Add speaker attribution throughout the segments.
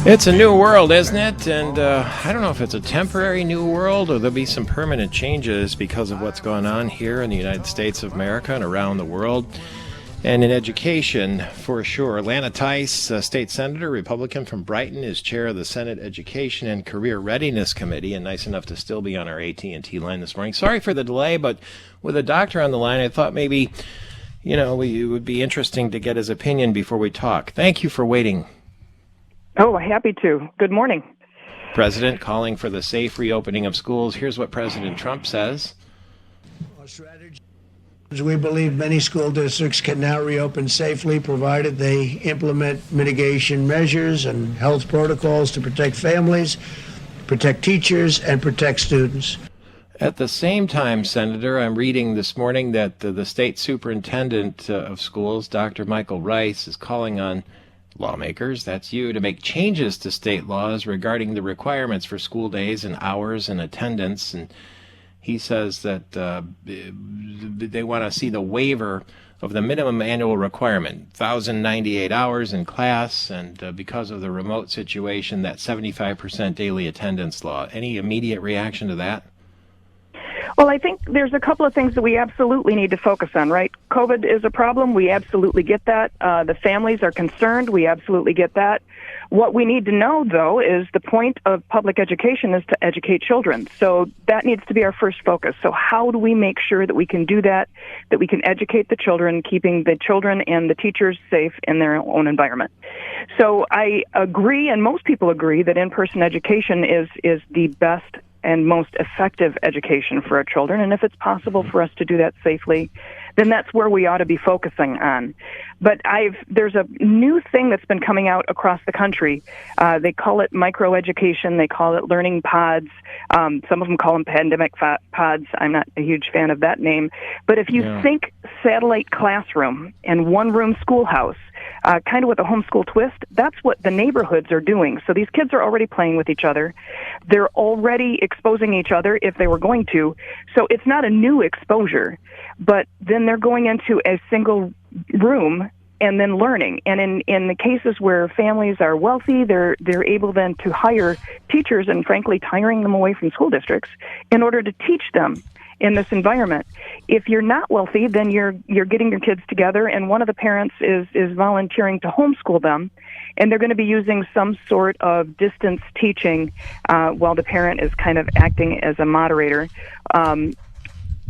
Speaker 1: It's a new world, isn't it? And I don't know if it's a temporary new world or there'll be some permanent changes because of what's going on here in the United States of America and around the world. And in education, for sure. Lana Theis, state senator, Republican from Brighton, is chair of the Senate Education and Career Readiness Committee, and nice enough to still be on our AT&T line this morning. Sorry for the delay, but with a doctor on the line, I thought maybe, it would be interesting to get his opinion before we talk. Thank you for waiting.
Speaker 2: Oh, happy to. Good morning.
Speaker 1: President calling for the safe reopening of schools. Here's what President Trump says.
Speaker 3: We believe many school districts can now reopen safely, provided they implement mitigation measures and health protocols to protect families, protect teachers, and protect students.
Speaker 1: At the same time, Senator, I'm reading this morning that the state superintendent of schools, Dr. Michael Rice, is calling on lawmakers, that's you, to make changes to state laws regarding the requirements for school days and hours and attendance. And he says that they want to see the waiver of the minimum annual requirement, 1,098 hours in class, and because of the remote situation, that 75% daily attendance law. Any immediate reaction to that?
Speaker 2: Well, I think there's a couple of things that we absolutely need to focus on, right? COVID is a problem. We absolutely get that. The families are concerned. We absolutely get that. What we need to know, though, is the point of public education is to educate children. So that needs to be our first focus. So how do we make sure that we can do that we can educate the children, keeping the children and the teachers safe in their own environment? So I agree, and most people agree, that in-person education is the best and most effective education for our children. And if it's possible for us to do that safely, then that's where we ought to be focusing on. But there's a new thing that's been coming out across the country. They call it microeducation. They call it learning pods. Some of them call them pandemic pods. I'm not a huge fan of that name. But if you think satellite classroom and one-room schoolhouse, kind of with a homeschool twist, that's what the neighborhoods are doing. So these kids are already playing with each other. They're already exposing each other if they were going to. So it's not a new exposure, but then they're going into a single room and then learning. And in the cases where families are wealthy, they're able then to hire teachers and, frankly, hiring them away from school districts in order to teach them in this environment. If you're not wealthy, then you're getting your kids together, and one of the parents is volunteering to homeschool them, and they're going to be using some sort of distance teaching while the parent is kind of acting as a moderator.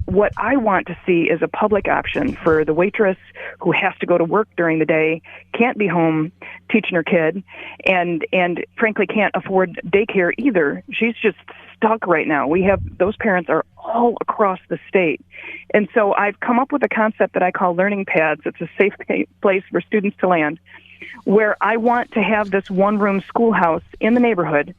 Speaker 2: What I want to see is a public option for the waitress who has to go to work during the day, can't be home teaching her kid, and frankly can't afford daycare either. She's just stuck right now. Those parents are all across the state. And so I've come up with a concept that I call learning pads. It's a safe place for students to land, where I want to have this one-room schoolhouse in the neighborhood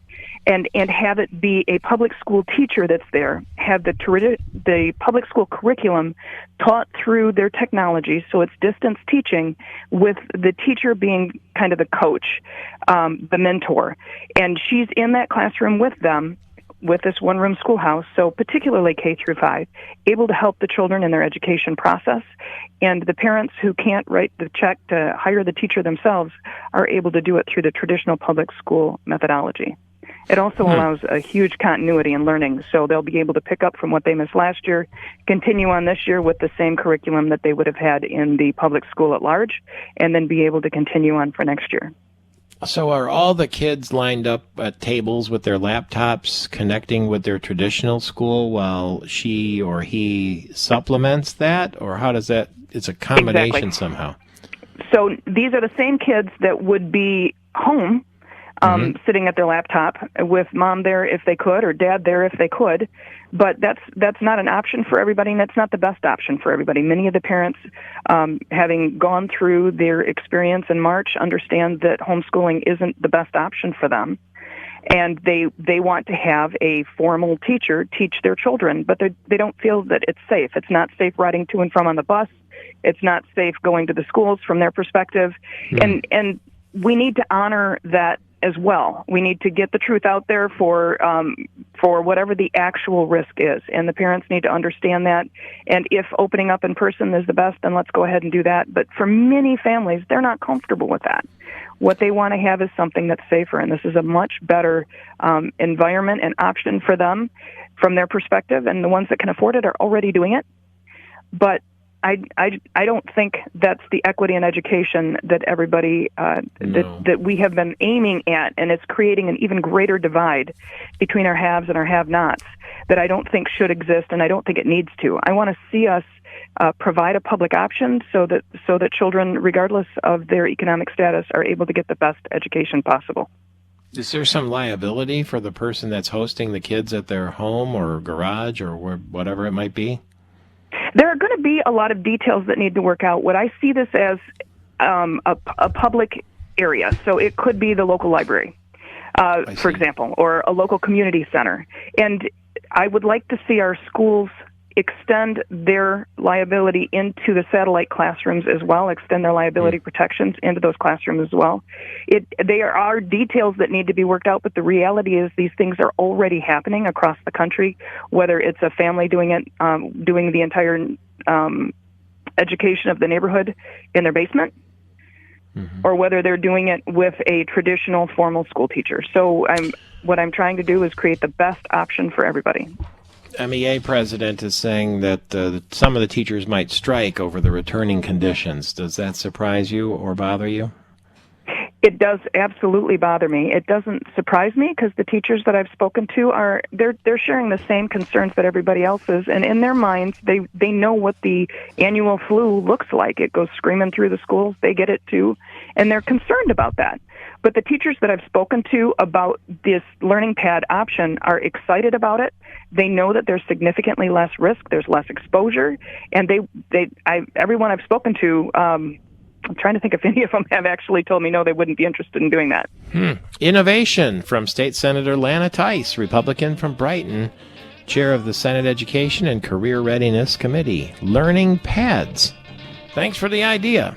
Speaker 2: and have it be a public school teacher that's there, have the public school curriculum taught through their technology, so it's distance teaching, with the teacher being kind of the coach, the mentor. And she's in that classroom with them, with this one-room schoolhouse, so particularly K through 5, able to help the children in their education process. And the parents who can't write the check to hire the teacher themselves are able to do it through the traditional public school methodology. It also allows a huge continuity in learning, so they'll be able to pick up from what they missed last year, continue on this year with the same curriculum that they would have had in the public school at large, and then be able to continue on for next year.
Speaker 1: So are all the kids lined up at tables with their laptops connecting with their traditional school while she or he supplements that? Or how does that, it's a combination somehow?
Speaker 2: So these are the same kids that would be home sitting at their laptop with mom there if they could, or dad there if they could. But that's not an option for everybody, and that's not the best option for everybody. Many of the parents, having gone through their experience in March, understand that homeschooling isn't the best option for them. And they want to have a formal teacher teach their children, but they don't feel that it's safe. It's not safe riding to and from on the bus. It's not safe going to the schools from their perspective. And we need to honor that as well. We need to get the truth out there for whatever the actual risk is, and the parents need to understand that. And if opening up in person is the best, then let's go ahead and do that. But for many families, they're not comfortable with that. What they want to have is something that's safer, and this is a much better environment and option for them from their perspective, and the ones that can afford it are already doing it. But I don't think that's the equity in education that everybody that we have been aiming at, and it's creating an even greater divide between our haves and our have-nots that I don't think should exist, and I don't think it needs to. I want to see us provide a public option so that children, regardless of their economic status, are able to get the best education possible.
Speaker 1: Is there some liability for the person that's hosting the kids at their home or garage or whatever it might be?
Speaker 2: There are going to be a lot of details that need to work out. What I see this as a public area, so it could be the local library, for example, or a local community center. And I would like to see our schools extend their liability into the satellite classrooms as well, extend their liability protections into those classrooms as well. There are details that need to be worked out, but the reality is these things are already happening across the country, whether it's a family doing it, doing the entire education of the neighborhood in their basement, or whether they're doing it with a traditional formal school teacher. So what I'm trying to do is create the best option for everybody.
Speaker 1: MEA president is saying that some of the teachers might strike over the returning conditions. Does that surprise you or bother you?
Speaker 2: It does absolutely bother me. It doesn't surprise me because the teachers that I've spoken to they're sharing the same concerns that everybody else is, and in their minds they know what the annual flu looks like. It goes screaming through the schools. They get it too, and they're concerned about that. But the teachers that I've spoken to about this learning pad option are excited about it. They know that there's significantly less risk, there's less exposure, and everyone I've spoken to, I'm trying to think if any of them have actually told me no, they wouldn't be interested in doing that.
Speaker 1: Innovation from State Senator Lana Theis, Republican from Brighton, chair of the Senate Education and Career Readiness Committee. Learning pads. Thanks for the idea.